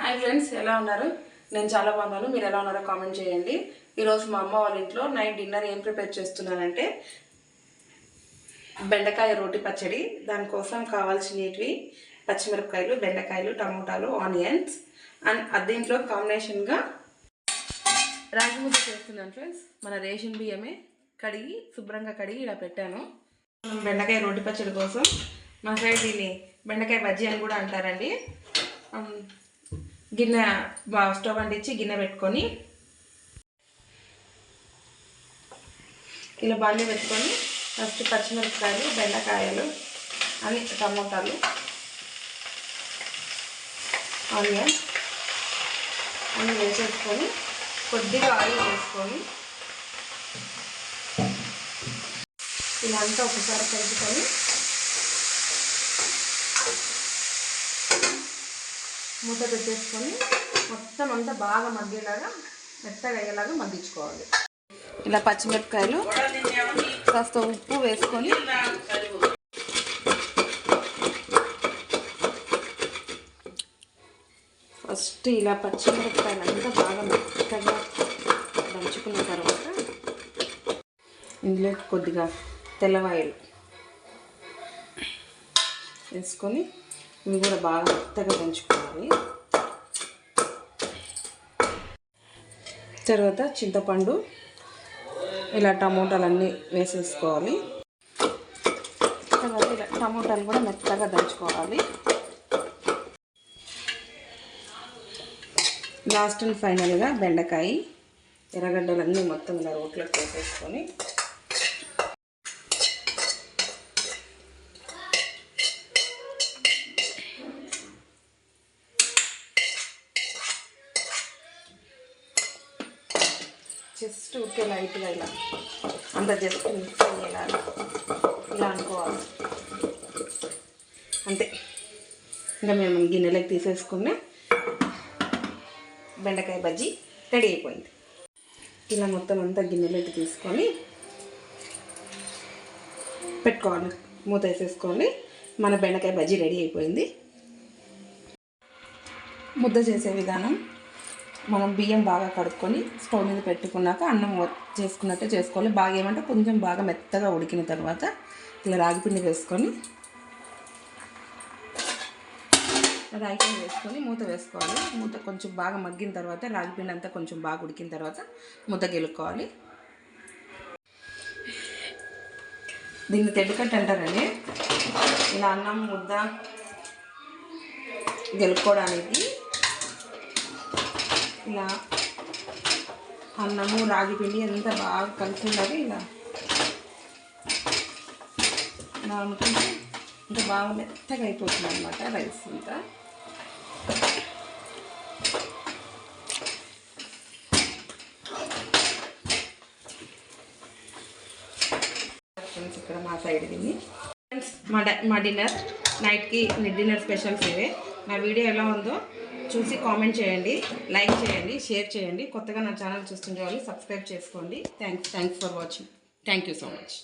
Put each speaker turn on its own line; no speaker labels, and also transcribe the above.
Hi friends, ఎలా ఉన్నారు? నేను చాలా బాగున్నాను. మీరు ఎలా ఉన్నారో కామెంట్ చేయండి. ఈరోజు మా అమ్మ వాళ్ళ ఇంట్లో నైట్ డిన్నర్ ఏం ప్రిపేర్ చేస్తున్నానంటే బెండకాయ రోటి పచ్చడి. దానికోసం కావాల్సినవి పచ్చిమిరపకాయలు, బెండకాయలు, టమోటాలు, ఆనియన్స్ అండ్ దీంట్లో కాంబినేషన్గా రాగి ముద్ద చేస్తున్నాను ఫ్రెండ్స్. మన రేషన్ బియ్యమే శుభ్రంగా కడిగి ఇలా పెట్టాను. బెండకాయ రోటి పచ్చడి కోసం మా సైడ్ దీన్ని బెండకాయ బజ్జీ అని కూడా అంటారండి. గిన్నె స్టవ్ అంటించి గిన్నె పెట్టుకొని ఇలా బాగా పెట్టుకొని ఫస్ట్ పచ్చిమిరపకాయలు, బెండకాయలు అని టమోటాలు, ఆనియన్ అన్నీ వేసేసుకొని కొద్దిగా ఆయిల్ వేసుకొని ఇలా అంతా ఒకసారి కలుపుకొని మూత పెట్టేసుకొని మొత్తం అంతా బాగా మగ్గేలాగా మెత్తగా అయ్యేలాగా మగ్గించుకోవాలి. ఇలా పచ్చిమిరపకాయలు కాస్త ఉప్పు వేసుకొని ఫస్ట్ ఇలా పచ్చిమిరపకాయలు అంతా బాగా మెత్తగా దంచుకున్న తర్వాత ఇందులో కొద్దిగా తెల్లవాయలు వేసుకొని ఇవి కూడా బాగా మెత్తగా దంచుకోవాలి. తర్వాత చింతపండు, ఇలా టమోటాలన్నీ వేసేసుకోవాలి. తర్వాత ఇలా టమోటాలు కూడా మెత్తగా దంచుకోవాలి. లాస్ట్ అండ్ ఫైనల్గా బెండకాయ, ఎర్రగడ్డలన్నీ మొత్తం ఇలా రోట్లోకి వేసేసుకొని జస్ట్ ఊరికే లైట్గా ఇలా అంత జస్ట్ మిక్స్ అయ్యేలా ఇలా అనుకోవాలి. అంతే. ఇంకా మేము గిన్నెలోకి తీసేసుకున్న బెండకాయ బజ్జీ రెడీ అయిపోయింది. ఇలా మొత్తం అంతా గిన్నెలోకి తీసుకొని పెట్టుకోవాలి. మూత వేసేసుకోండి. మన బెండకాయ బజ్జీ రెడీ అయిపోయింది. ముద్ద చేసే విధానం: మనం బియ్యం బాగా కడుక్కొని స్టవ్ మీద పెట్టుకున్నాక అన్నం చేసుకున్నట్టే చేసుకోవాలి. బాగా ఏమంటే కొంచెం బాగా మెత్తగా ఉడికిన తర్వాత ఇలా రాగిపిండి వేసుకొని మూత వేసుకోవాలి. మూత కొంచెం బాగా మగ్గిన తర్వాత రాగిపిండి అంతా కొంచెం బాగా ఉడికిన తర్వాత ముద్ద గెలుక్కోవాలి. దీన్ని తెడ్డుకట్టు అంటారండి. ఇలా అన్నం ముద్ద గెలుక్కోవడానికి ఇలా అన్నము రాగిపిండి అంతా బాగా కలిసి ఉండాలి. ఇలా అనుకుంటే ఇంకా బాగా మెత్తగా అయిపోతుంది అన్నమాట రైస్ అంతా. ఫ్రెండ్స్, ఇక్కడ మా సైడ్ తిని ఫ్రెండ్స్ మా డిన్నర్ నైట్కి డిన్నర్ స్పెషల్స్ ఇవే. నా వీడియో ఎలా ఉందో చూసి కామెంట్ చేయండి, లైక్ చేయండి, షేర్ చేయండి. కొత్తగా నా ఛానల్ చూస్తుండే వాళ్ళు సబ్స్క్రైబ్ చేసుకోండి. Thanks for watching. Thank you so much.